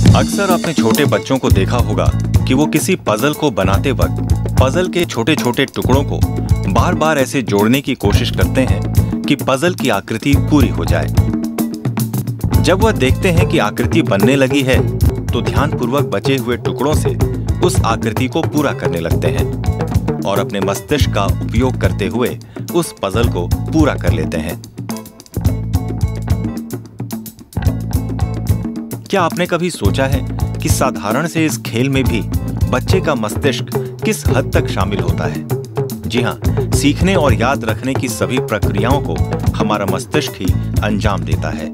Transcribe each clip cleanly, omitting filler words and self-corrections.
अक्सर आपने छोटे बच्चों को देखा होगा कि वो किसी पजल को बनाते वक्त पजल के छोटे छोटे टुकड़ों को बार बार ऐसे जोड़ने की कोशिश करते हैं कि पजल की आकृति पूरी हो जाए। जब वह देखते हैं कि आकृति बनने लगी है तो ध्यानपूर्वक बचे हुए टुकड़ों से उस आकृति को पूरा करने लगते हैं और अपने मस्तिष्क का उपयोग करते हुए उस पजल को पूरा कर लेते हैं। क्या आपने कभी सोचा है कि साधारण से इस खेल में भी बच्चे का मस्तिष्क किस हद तक शामिल होता है? जी हाँ, सीखने और याद रखने की सभी प्रक्रियाओं को हमारा मस्तिष्क ही अंजाम देता है।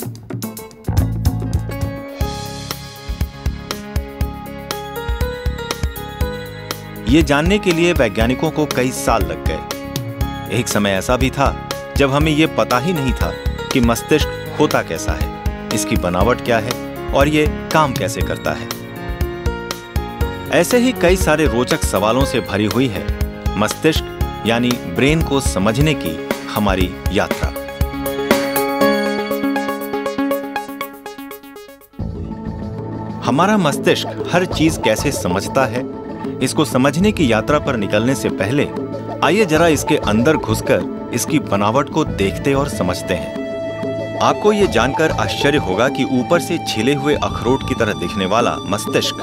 ये जानने के लिए वैज्ञानिकों को कई साल लग गए। एक समय ऐसा भी था जब हमें ये पता ही नहीं था कि मस्तिष्क होता कैसा है, इसकी बनावट क्या है और ये काम कैसे करता है। ऐसे ही कई सारे रोचक सवालों से भरी हुई है मस्तिष्क यानी ब्रेन को समझने की हमारी यात्रा। हमारा मस्तिष्क हर चीज कैसे समझता है, इसको समझने की यात्रा पर निकलने से पहले आइए जरा इसके अंदर घुसकर इसकी बनावट को देखते और समझते हैं। आपको ये जानकर आश्चर्य होगा कि ऊपर से छिले हुए अखरोट की तरह दिखने वाला मस्तिष्क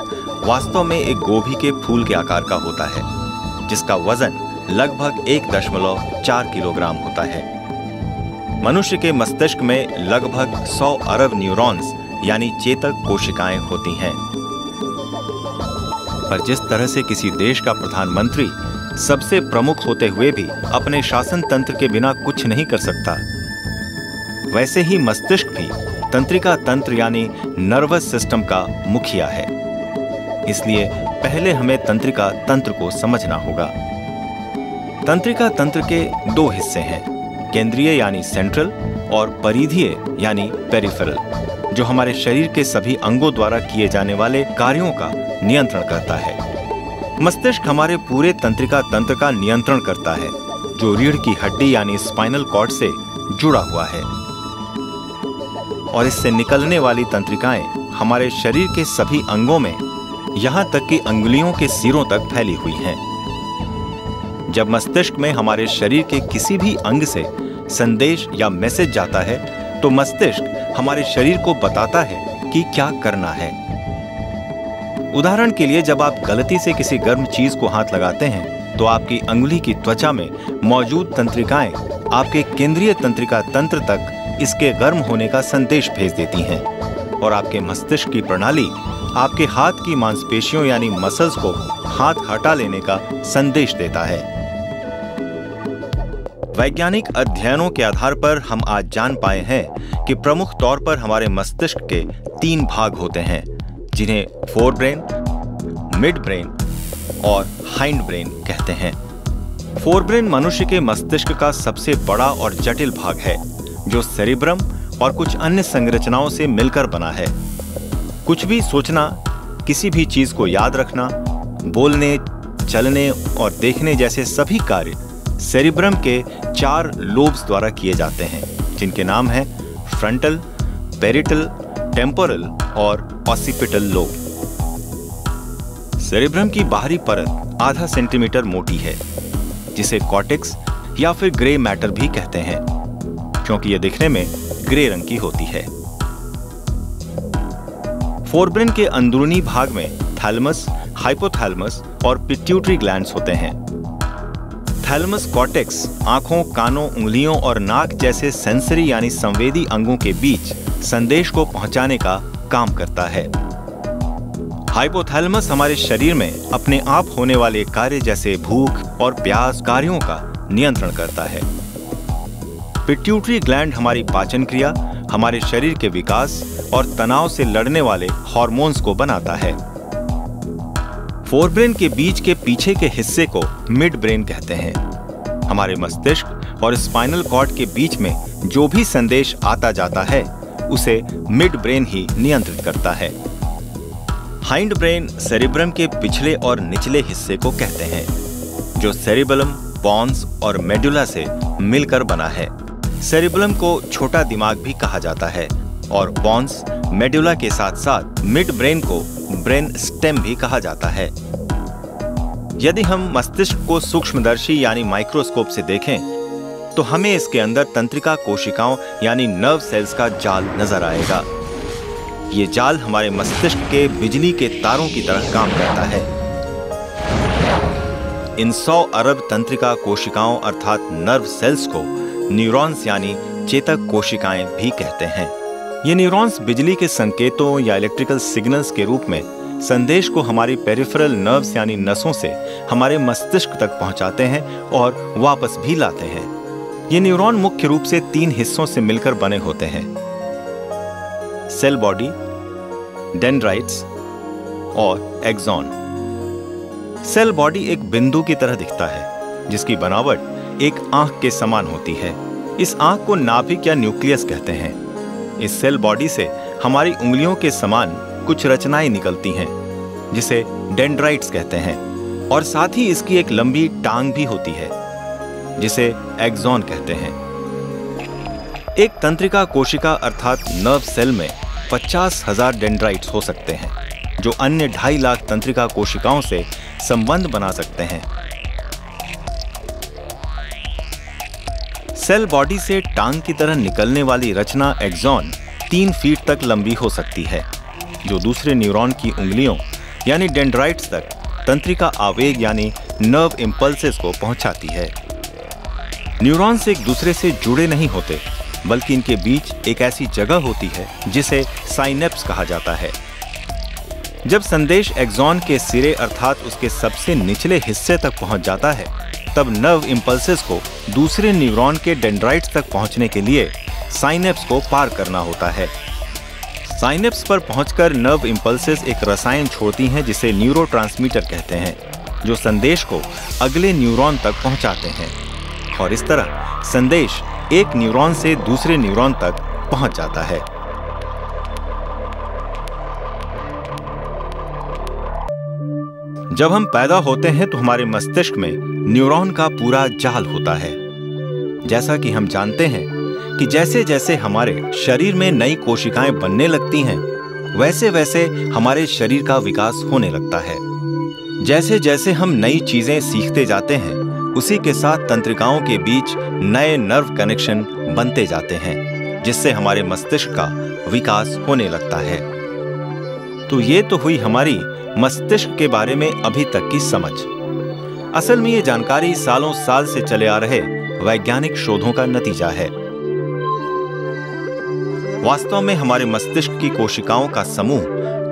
वास्तव में एक गोभी के फूल के आकार का होता है, जिसका वजन लगभग 1.4 किलोग्राम होता है। मनुष्य के मस्तिष्क में लगभग 100 अरब न्यूरॉन्स यानी चेतक कोशिकाएं होती हैं। पर जिस तरह से किसी देश का प्रधानमंत्री सबसे प्रमुख होते हुए भी अपने शासन तंत्र के बिना कुछ नहीं कर सकता, वैसे ही मस्तिष्क भी तंत्रिका तंत्र यानी नर्वस सिस्टम का मुखिया है। इसलिए पहले हमें तंत्रिका तंत्र को समझना होगा। तंत्रिका तंत्र के दो हिस्से हैं, केंद्रीय यानी सेंट्रल और परिधीय यानी पेरिफेरल, जो हमारे शरीर के सभी अंगों द्वारा किए जाने वाले कार्यों का नियंत्रण करता है। मस्तिष्क हमारे पूरे तंत्रिका तंत्र का नियंत्रण करता है, जो रीढ़ की हड्डी यानी स्पाइनल कॉर्ड से जुड़ा हुआ है, और इससे निकलने वाली तंत्रिकाएं हमारे शरीर के सभी अंगों में, यहां तक कि अंगुलियों के सिरों तक फैली हुई हैं। जब मस्तिष्क में हमारे शरीर के किसी भी अंग से संदेश या मैसेज जाता है तो मस्तिष्क हमारे शरीर को बताता है कि क्या करना है। उदाहरण के लिए, जब आप गलती से किसी गर्म चीज को हाथ लगाते हैं तो आपकी अंगुली की त्वचा में मौजूद तंत्रिकाएं आपके केंद्रीय तंत्रिका तंत्र तक इसके गर्म होने का संदेश भेज देती हैं और आपके मस्तिष्क की प्रणाली आपके हाथ की मांसपेशियों यानी मसल्स को हाथ हटा लेने का संदेश देता है। वैज्ञानिक अध्ययनों के आधार पर हम आज जान पाए हैं कि प्रमुख तौर पर हमारे मस्तिष्क के 3 भाग होते हैं, जिन्हें फोरब्रेन, मिड ब्रेन और हाइंड ब्रेन कहते हैं। फोरब्रेन मनुष्य के मस्तिष्क का सबसे बड़ा और जटिल भाग है, जो सेरिब्रम और कुछ अन्य संरचनाओं से मिलकर बना है। कुछ भी सोचना, किसी भी चीज को याद रखना, बोलने, चलने और देखने जैसे सभी कार्य सेरिब्रम के 4 लोब्स द्वारा किए जाते हैं, जिनके नाम हैं फ्रंटल, पेरिटल, टेम्पोरल और ऑसिपिटल लोब। सेरिब्रम की बाहरी परत आधा सेंटीमीटर मोटी है, जिसे कॉर्टेक्स या फिर ग्रे मैटर भी कहते हैं, क्योंकि यह दिखने में ग्रे रंग की होती है। फोरब्रेन के अंदरूनी भाग में थैलेमस, हाइपोथैलेमस और पिट्यूटरी ग्लैंड्स होते हैं। थैलेमस कॉर्टेक्स आंखों, कानों, उंगलियों और नाक जैसे सेंसरी यानी संवेदी अंगों के बीच संदेश को पहुंचाने का काम करता है। हाइपोथैलेमस हमारे शरीर में अपने आप होने वाले कार्य जैसे भूख और प्यास कार्यों का नियंत्रण करता है। पिट्यूटरी ग्लैंड हमारी पाचन क्रिया, हमारे शरीर के विकास और तनाव से लड़ने वाले हार्मोन्स को बनाता है। फोरब्रेन के बीच के पीछे के हिस्से को मिड ब्रेन कहते हैं। हमारे मस्तिष्क और स्पाइनल कॉर्ड के बीच में जो भी संदेश आता जाता है उसे मिड ब्रेन ही नियंत्रित करता है। हाइंड ब्रेन सेरिब्रम के पिछले और निचले हिस्से को कहते हैं, जो सेरिबेलम, पॉन्स और मेडुला से मिलकर बना है। सेरिबेलम को छोटा दिमाग भी कहा जाता है और पॉन्स मेडुला के साथ साथ मिड ब्रेन को ब्रेन स्टेम भी कहा जाता है। यदि हम मस्तिष्क को सूक्ष्मदर्शी यानी माइक्रोस्कोप से देखें तो हमें इसके अंदर तंत्रिका कोशिकाओं यानी नर्व सेल्स का जाल नजर आएगा। ये जाल हमारे मस्तिष्क के बिजली के तारों की तरह काम करता है। इन 100 अरब तंत्रिका कोशिकाओं अर्थात नर्व सेल्स को न्यूरॉन्स यानी चेतक कोशिकाएं भी कहते हैं। ये न्यूरॉन्स बिजली के संकेतों या इलेक्ट्रिकल सिग्नल्स के रूप में संदेश को हमारी पेरिफेरल नर्व्स यानी नसों से हमारे मस्तिष्क तक पहुंचाते हैं और वापस भी लाते हैं। ये न्यूरॉन मुख्य रूप से 3 हिस्सों से मिलकर बने होते हैं, सेल बॉडी, डेंड्राइट्स और एक्सॉन। सेल बॉडी एक बिंदु की तरह दिखता है जिसकी बनावट एक आंख के समान होती है। इस आंख को नाभिक या न्यूक्लियस कहते हैं। इस सेल बॉडी से हमारी उंगलियों के समान कुछ रचनाएं निकलती हैं जिसे डेंड्राइट्स कहते हैं और साथ ही इसकी एक लंबी टांग भी होती है जिसे एक्सॉन कहते हैं। एक तंत्रिका कोशिका अर्थात नर्व सेल में 50,000 डेंड्राइट्स हो सकते हैं जो अन्य 2.5 लाख तंत्रिका कोशिकाओं से संबंध बना सकते हैं। सेल बॉडी से टांग की तरह निकलने वाली रचना एक्सॉन 3 फीट तक लंबी हो सकती है जो दूसरे न्यूरॉन की उंगलियों यानी डेंड्राइट्स तक तंत्रिका आवेग यानी नर्व इंपल्सेस को पहुंचाती है। न्यूरॉन्स एक दूसरे से जुड़े नहीं होते बल्कि इनके बीच एक ऐसी जगह होती है जिसे साइनेप्स कहा जाता है। जब संदेश एक्सॉन के सिरे अर्थात उसके सबसे निचले हिस्से तक पहुंच जाता है तब नर्व इंपल्सेस को दूसरे न्यूरॉन के डेंड्राइट्स तक पहुंचने के लिए साइनेप्स को पार करना होता है। साइनेप्स पर पहुंचकर नर्व इंपल्सेस एक रसायन छोड़ती हैं जिसे न्यूरोट्रांसमीटर कहते हैं जो संदेश को अगले न्यूरॉन तक पहुंचाते हैं और इस तरह संदेश एक न्यूरॉन से दूसरे न्यूरॉन तक पहुंच जाता है। जब हम पैदा होते हैं तो हमारे मस्तिष्क में न्यूरॉन का पूरा जाल होता है। जैसा कि हम जानते हैं कि जैसे जैसे हमारे शरीर में नई कोशिकाएं बनने लगती हैं वैसे वैसे हमारे शरीर का विकास होने लगता है। जैसे जैसे हम नई चीजें सीखते जाते हैं उसी के साथ तंत्रिकाओं के बीच नए नर्व कनेक्शन बनते जाते हैं जिससे हमारे मस्तिष्क का विकास होने लगता है। तो ये तो हुई हमारी मस्तिष्क के बारे में अभी तक की समझ। असल में ये जानकारी सालों साल से चले आ रहे वैज्ञानिक शोधों का नतीजा है। वास्तव में हमारे मस्तिष्क की कोशिकाओं का समूह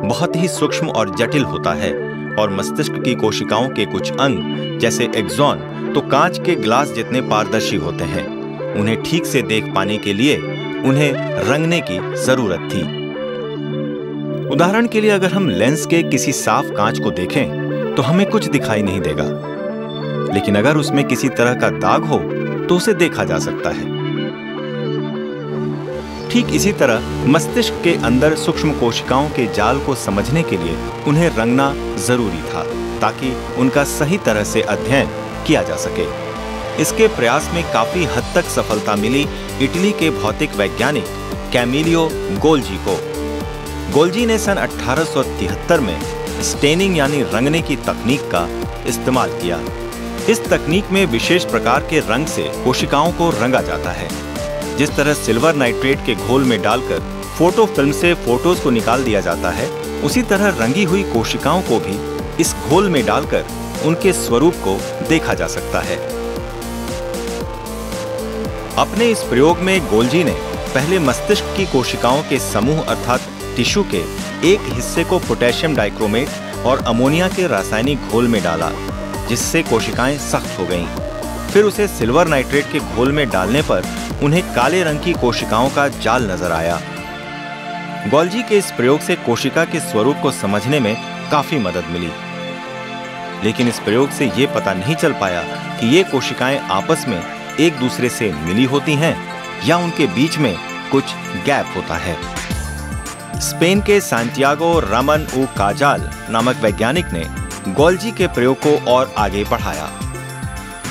बहुत ही सूक्ष्म और जटिल होता है और मस्तिष्क की कोशिकाओं के कुछ अंग जैसे एक्सॉन तो कांच के ग्लास जितने पारदर्शी होते हैं। उन्हें ठीक से देख पाने के लिए उन्हें रंगने की जरूरत थी। उदाहरण के लिए अगर हम लेंस के किसी साफ कांच को देखें तो हमें कुछ दिखाई नहीं देगा, लेकिन अगर उसमें किसी तरह का दाग हो तो उसे देखा जा सकता है। ठीक इसी तरह मस्तिष्क के अंदर सूक्ष्म कोशिकाओं के जाल को समझने के लिए उन्हें रंगना जरूरी था ताकि उनका सही तरह से अध्ययन किया जा सके। इसके प्रयास में काफी हद तक सफलता मिली इटली के भौतिक वैज्ञानिक कैमिलियो गोल्जी को। गोल्जी ने सन 1873 में स्टेनिंग यानी रंगने की तकनीक का इस्तेमाल किया। इस तकनीक में विशेष प्रकार के रंग से कोशिकाओं को रंगा जाता है। जिस तरह सिल्वर नाइट्रेट के घोल में डालकर फोटो फिल्म से फोटोज को निकाल दिया जाता है, उसी तरह रंगी हुई कोशिकाओं को भी इस घोल में डालकर उनके स्वरूप को देखा जा सकता है। अपने इस प्रयोग में गोल्जी ने पहले मस्तिष्क की कोशिकाओं के समूह अर्थात टिश्यू के एक हिस्से को पोटेशियम डाइक्रोमेट और अमोनिया के रासायनिक घोल में डाला जिससे कोशिकाएं सख्त हो गईं। फिर उसे सिल्वर नाइट्रेट के घोल में डालने पर उन्हें काले रंग की कोशिकाओं का जाल नजर आया। गोल्जी के इस प्रयोग से कोशिका के स्वरूप को समझने में काफी मदद मिली, लेकिन इस प्रयोग से ये पता नहीं चल पाया कि ये कोशिकाएं आपस में एक दूसरे से मिली होती हैं या उनके बीच में कुछ गैप होता है। स्पेन के सांटियागो रामन उ काजाल नामक वैज्ञानिक ने गोल्जी के प्रयोग को और आगे बढ़ाया।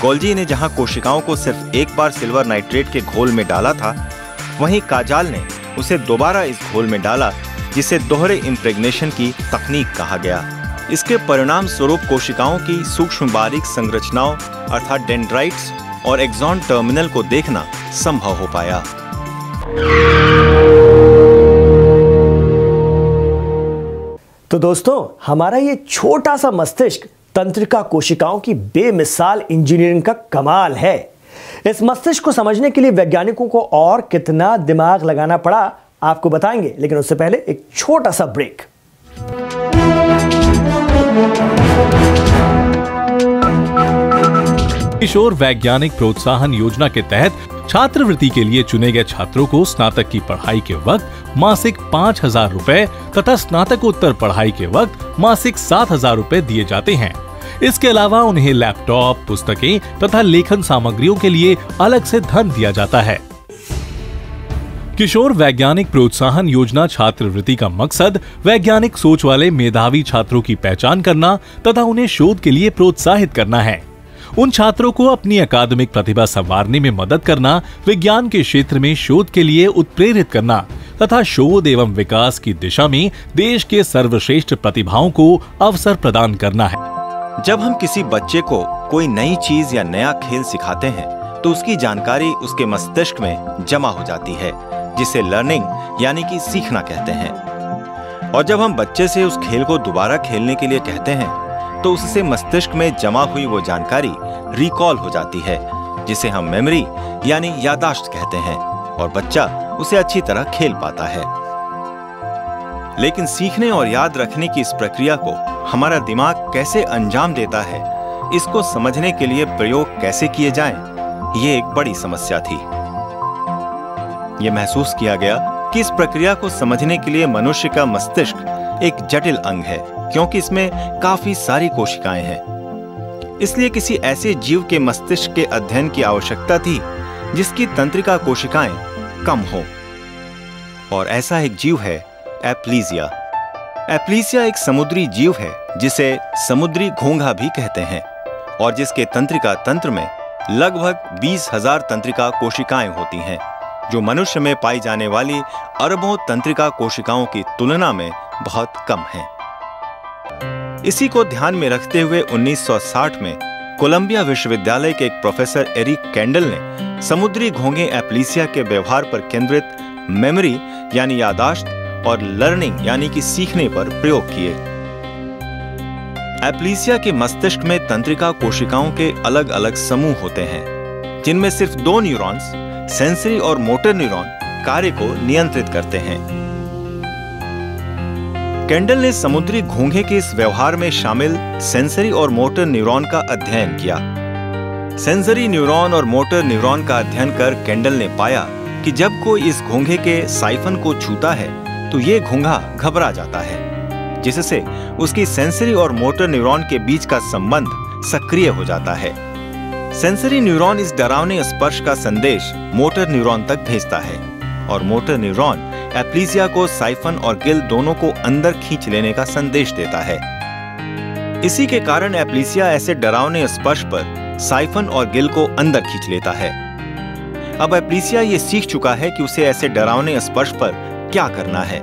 गोल्जी ने जहां कोशिकाओं को सिर्फ एक बार सिल्वर नाइट्रेट के घोल में डाला था, वहीं काजाल ने उसे दोबारा इस घोल में डाला जिसे दोहरे इम्प्रेग्नेशन की तकनीक कहा गया। इसके परिणाम स्वरूप कोशिकाओं की सूक्ष्म बारीक संरचनाओं अर्थात डेंड्राइट्स और एक्सॉन टर्मिनल को देखना संभव हो पाया। तो दोस्तों, हमारा ये छोटा सा मस्तिष्क तंत्रिका कोशिकाओं की बेमिसाल इंजीनियरिंग का कमाल है। इस मस्तिष्क को समझने के लिए वैज्ञानिकों को और कितना दिमाग लगाना पड़ा आपको बताएंगे, लेकिन उससे पहले एक छोटा सा ब्रेक। किशोर वैज्ञानिक प्रोत्साहन योजना के तहत छात्रवृत्ति के लिए चुने गए छात्रों को स्नातक की पढ़ाई के वक्त मासिक 5,000 रुपए तथा स्नातकोत्तर पढ़ाई के वक्त मासिक 7,000 रुपए दिए जाते हैं। इसके अलावा उन्हें लैपटॉप, पुस्तकें तथा लेखन सामग्रियों के लिए अलग से धन दिया जाता है। किशोर वैज्ञानिक प्रोत्साहन योजना छात्रवृत्ति का मकसद वैज्ञानिक सोच वाले मेधावी छात्रों की पहचान करना तथा उन्हें शोध के लिए प्रोत्साहित करना है। उन छात्रों को अपनी अकादमिक प्रतिभा संवारने में मदद करना, विज्ञान के क्षेत्र में शोध के लिए उत्प्रेरित करना तथा शोध एवं विकास की दिशा में देश के सर्वश्रेष्ठ प्रतिभाओं को अवसर प्रदान करना है। जब हम किसी बच्चे को कोई नई चीज या नया खेल सिखाते हैं तो उसकी जानकारी उसके मस्तिष्क में जमा हो जाती है, जिसे लर्निंग यानी कि सीखना कहते हैं। और जब हम बच्चे से उस खेल को दोबारा खेलने के लिए कहते हैं तो उससे मस्तिष्क में जमा हुई वो जानकारी रिकॉल हो जाती है, जिसे हम मेमोरी यानी याददाश्त कहते हैं, और बच्चा उसे अच्छी तरह खेल पाता है। लेकिन सीखने और याद रखने की इस प्रक्रिया को हमारा दिमाग कैसे अंजाम देता है, इसको समझने के लिए प्रयोग कैसे किए जाएं, ये एक बड़ी समस्या थी। ये महसूस किया गया कि इस प्रक्रिया को समझने के लिए मनुष्य का मस्तिष्क एक जटिल अंग है, क्योंकि इसमें काफी सारी कोशिकाएं हैं। इसलिए किसी ऐसे जीव के मस्तिष्क के अध्ययन की आवश्यकता थी जिसकी तंत्रिका कोशिकाएं कम हो, और ऐसा एक जीव है एप्लीजिया। एप्लीजिया एक समुद्री जीव है जिसे समुद्री घोंघा भी कहते हैं, और जिसके तंत्रिका तंत्र में लगभग 20,000 तंत्रिका कोशिकाएं होती हैं, जो मनुष्य में पाई जाने वाली अरबों तंत्रिका कोशिकाओं की तुलना में बहुत कम हैं। इसी को ध्यान में रखते हुए 1960 में कोलंबिया विश्वविद्यालय के एक प्रोफेसर एरिक कैंडल ने समुद्री घोंघे एप्लीजिया के व्यवहार पर केंद्रित मेमोरी यानी याददाश्त और लर्निंग यानी कि सीखने पर प्रयोग किए। एप्लीजिया के मस्तिष्क में तंत्रिका कोशिकाओं के अलग अलग समूह होते हैं, जिनमें सिर्फ 2 न्यूरॉन्स, सेंसरी और मोटर न्यूरॉन, कार्य को नियंत्रित करते हैं। कैंडल ने समुद्री घोंघे के इस व्यवहार में शामिल सेंसरी और मोटर न्यूरॉन का अध्ययन किया। सेंसरी न्यूरॉन और मोटर न्यूरॉन का अध्ययन कर कैंडल ने पाया कि जब कोई इस घोंघे के साइफन को छूता है तो ये घोंघा घबरा जाता है, जिससे उसकी सेंसरी और मोटर न्यूरॉन के बीच का संबंध सक्रिय हो जाता है। सेंसरी न्यूरॉन इस डरावने स्पर्श का संदेश मोटर न्यूरॉन तक भेजता है, और मोटर न्यूरॉन एप्लीजिया को साइफन और गिल दोनों को अंदर खींच लेने का संदेश देता है। इसी के कारण एप्लीजिया ऐसे डरावने स्पर्श पर साइफन और गिल को अंदर खींच लेता है। अब एप्लीजिया ये सीख चुका है कि उसे ऐसे डरावने स्पर्श पर क्या करना है।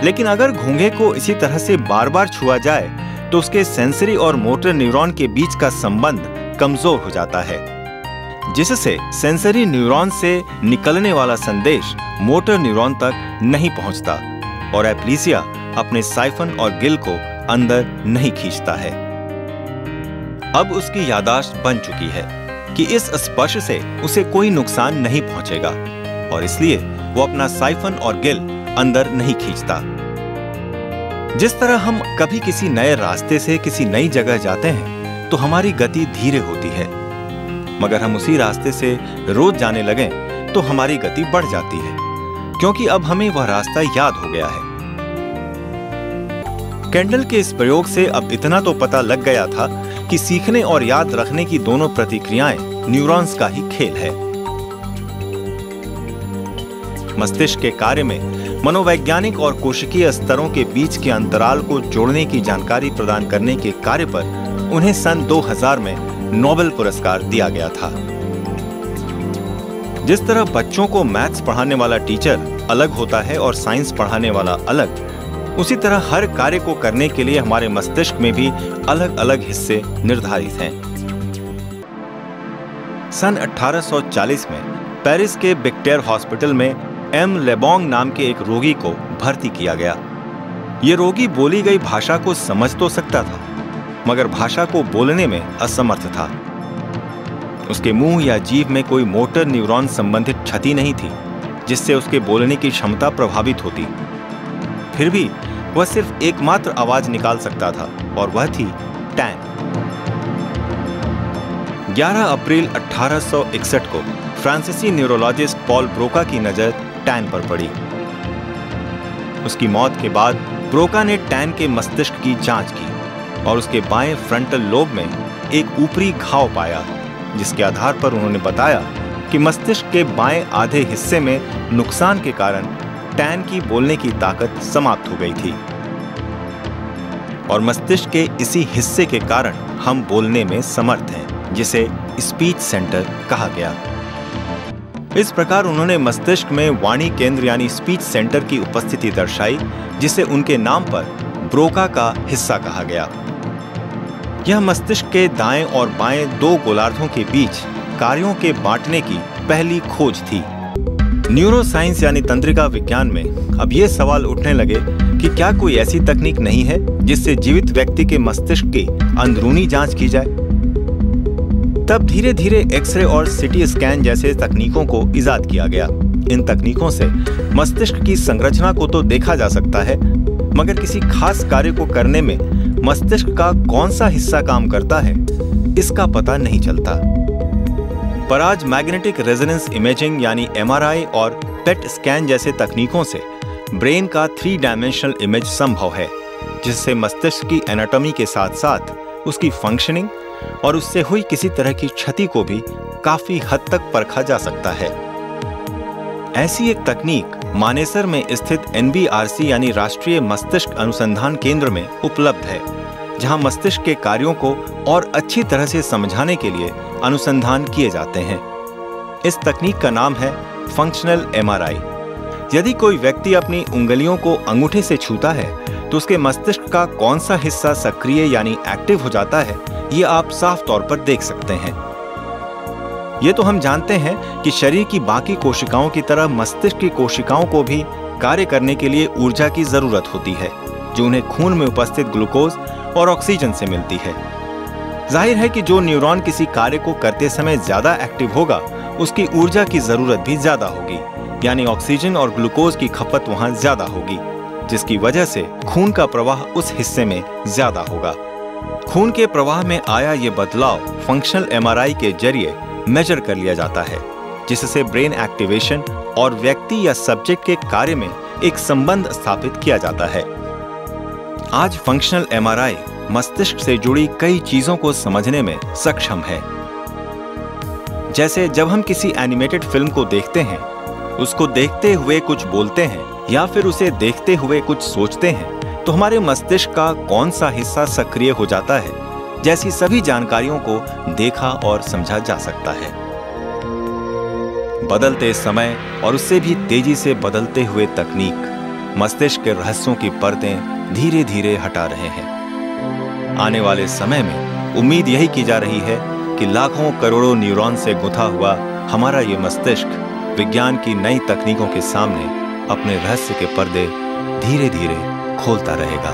लेकिन अगर घोंघे को इसी तरह से बार बार छुआ जाए तो उसके सेंसरी और मोटर न्यूरॉन के बीच का संबंध कमजोर हो जाता है, जिससे सेंसरी न्यूरॉन से निकलने वाला संदेश मोटर न्यूरॉन तक नहीं पहुंचता, और एप्लीजिया अपने साइफन और गिल को अंदर नहीं खींचता है। अब उसकी याददाश्त बन चुकी है कि इस स्पर्श से उसे कोई नुकसान नहीं पहुंचेगा, और इसलिए वो अपना साइफन और गिल अंदर नहीं खींचता। जिस तरह हम कभी किसी नए रास्ते से किसी नई जगह जाते हैं तो हमारी गति धीरे होती है, मगर हम उसी रास्ते से रोज जाने लगें तो हमारी गति बढ़ जाती है, क्योंकि अब हमें वह रास्ता याद हो गया है। कैंडल के इस प्रयोग से अब इतना तो पता लग गया था कि सीखने और याद रखने की दोनों प्रतिक्रियाएं न्यूरॉन्स का ही खेल है। मस्तिष्क के कार्य में मनोवैज्ञानिक और कोशिकीय स्तरों के बीच के अंतराल को जोड़ने की जानकारी प्रदान करने के कार्य पर उन्हें सन 2000 में नोबेल पुरस्कार दिया गया था। जिस तरह बच्चों को मैथ्स पढ़ाने वाला टीचर अलग होता है और साइंस पढ़ाने वाला अलग, उसी तरह हर कार्य को करने के लिए हमारे मस्तिष्क में भी अलग अलग हिस्से निर्धारित हैं। सन 1840 में पेरिस के बिक्टेर हॉस्पिटल में एम लेबोंग नाम के एक रोगी को भर्ती किया गया। ये रोगी बोली गई भाषा को समझ तो सकता था, मगर भाषा को बोलने में असमर्थ था। उसके मुंह या जीभ में कोई मोटर न्यूरॉन संबंधित क्षति नहीं थी जिससे उसके बोलने की क्षमता प्रभावित होती। फिर भी वह सिर्फ एकमात्र आवाज निकाल सकता था और वह थी टैन। 11 अप्रैल 1861 को फ्रांसीसी न्यूरोलॉजिस्ट पॉल ब्रोका की नजर टैन पर पड़ी। उसकी मौत के बाद ब्रोका ने टैन के मस्तिष्क की जांच की और उसके बाएं फ्रंटल लोब में एक ऊपरी घाव पाया, जिसके आधार पर उन्होंने बताया कि मस्तिष्क के बाएं आधे हिस्से में नुकसान के कारण टैन की बोलने की ताकत समाप्त हो गई थी और मस्तिष्क के इसी हिस्से के कारण हम बोलने में समर्थ हैं, जिसे स्पीच सेंटर कहा गया। इस प्रकार उन्होंने मस्तिष्क में वाणी केंद्र यानी स्पीच सेंटर की उपस्थिति दर्शाई, जिसे उनके नाम पर ब्रोका का हिस्सा कहा गया। यह मस्तिष्क के दाएं और बाएं दो गोलार्धों के बीच कार्यों के बांटने की पहली खोज थी। न्यूरोसाइंस यानी तंत्रिका विज्ञान में अब ये सवाल उठने लगे कि क्या कोई ऐसी तकनीक नहीं है जिससे जीवित व्यक्ति के मस्तिष्क की अंदरूनी जांच की जाए। तब धीरे धीरे एक्सरे और सिटी स्कैन जैसे तकनीकों को इजाद किया गया। इन तकनीकों से मस्तिष्क की संरचना को तो देखा जा सकता है, मगर किसी खास कार्य को करने में मस्तिष्क का कौन सा हिस्सा काम करता है, इसका पता नहीं चलता। पर आज मैग्नेटिक रेजोनेंस इमेजिंग यानी एमआरआई और पेट स्कैन जैसे तकनीकों से ब्रेन का 3 डायमेंशनल इमेज संभव है, जिससे मस्तिष्क की एनाटॉमी के साथ साथ उसकी फंक्शनिंग और उससे हुई किसी तरह की क्षति को भी काफी हद तक परखा जा सकता है। ऐसी एक तकनीक मानेसर में स्थित NBRC यानी राष्ट्रीय मस्तिष्क अनुसंधान केंद्र में उपलब्ध है, जहां मस्तिष्क के कार्यों को और अच्छी तरह से समझाने के लिए अनुसंधान किए जाते हैं। इस तकनीक का नाम है फंक्शनल MRI। यदि कोई व्यक्ति अपनी उंगलियों को अंगूठे से छूता है तो उसके मस्तिष्क का कौन सा हिस्सा सक्रिय यानी एक्टिव हो जाता है, ये आप साफ तौर पर देख सकते हैं। ये तो हम जानते हैं कि शरीर की बाकी कोशिकाओं की तरह मस्तिष्क की कोशिकाओं को भी कार्य करने के लिए ऊर्जा की जरूरत होती है, जो उन्हें खून में उपस्थित ग्लूकोज और ऑक्सीजन से मिलती है। जाहिर है कि जो न्यूरॉन किसी कार्य को करते समय ज्यादा एक्टिव होगा, उसकी ऊर्जा की जरूरत भी ज्यादा होगी, यानी ऑक्सीजन और ग्लूकोज की खपत वहां ज्यादा होगी, जिसकी वजह से खून का प्रवाह उस हिस्से में ज्यादा होगा। खून के प्रवाह में आया ये बदलाव फंक्शनल MRI के जरिए मेजर कर लिया जाता है, जिससे ब्रेन एक्टिवेशन और व्यक्ति या सब्जेक्ट के कार्य में एक संबंध स्थापित किया जाता है। आज फंक्शनल MRI मस्तिष्क से जुड़ी कई चीजों को समझने में सक्षम है। जैसे जब हम किसी एनिमेटेड फिल्म को देखते हैं, उसको देखते हुए कुछ बोलते हैं या फिर उसे देखते हुए कुछ सोचते हैं, तो हमारे मस्तिष्क का कौन सा हिस्सा सक्रिय हो जाता है, जैसी सभी जानकारियों को देखा और समझा जा सकता है। बदलते समय और उससे भी तेजी से बदलते हुए तकनीक मस्तिष्क के रहस्यों की परतें धीरे धीरे हटा रहे हैं। आने वाले समय में उम्मीद यही की जा रही है कि लाखों करोड़ों न्यूरॉन से गुंथा हुआ हमारा ये मस्तिष्क विज्ञान की नई तकनीकों के सामने अपने रहस्य के पर्दे धीरे धीरे खोलता रहेगा।